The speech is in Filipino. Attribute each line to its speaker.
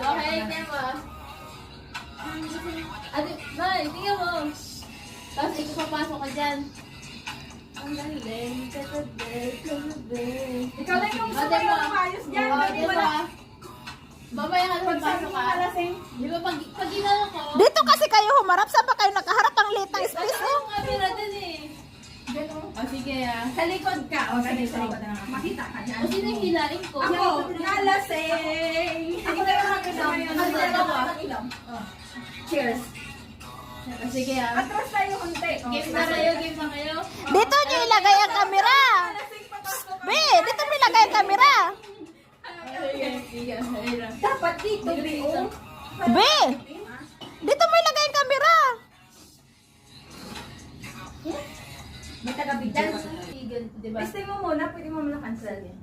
Speaker 1: Okay, tingnan mo. Ate, Nay, tingnan mo. Tapos ipapasok ka dyan. Ang galing. Katabi.
Speaker 2: Ikaw lang yung
Speaker 1: Ate
Speaker 2: sumayaw
Speaker 1: mo.
Speaker 2: ng ayos dyan.
Speaker 1: Oo,
Speaker 2: Hindi
Speaker 1: diba?
Speaker 2: wala.
Speaker 1: Mamaya ka
Speaker 2: Pag sabi
Speaker 1: pasok
Speaker 2: mo
Speaker 1: ka.
Speaker 2: malasing.
Speaker 1: Di ba pag ginano ko?
Speaker 3: Dito kasi kayo humarap. Saan ba kayo nakaharap? Ang litang space, oh.
Speaker 1: Ang camera din eh. O sige ah.
Speaker 2: Sa likod ka. O, sa likod na. Makita ka dyan.
Speaker 1: O sino yung hilain ko?
Speaker 2: Ako, nalasing. Ako na lang makasama yun.
Speaker 1: Ang dalawa.
Speaker 2: Cheers.
Speaker 1: O sige ah.
Speaker 2: Atras tayo konti.
Speaker 1: Game na kayo, game na kayo.
Speaker 3: Dito nyo ilagay ang kamera.
Speaker 2: Nalasing papasok.
Speaker 3: Be, dito mo ilagay ang kamera.
Speaker 1: Sige, sige.
Speaker 2: Dapat dito, Rio.
Speaker 3: Be, dito mo ilagay ang kamera.
Speaker 2: May taga-bigyan.
Speaker 1: Di ba?
Speaker 2: Testing mo muna, pwede mo muna cancel yan.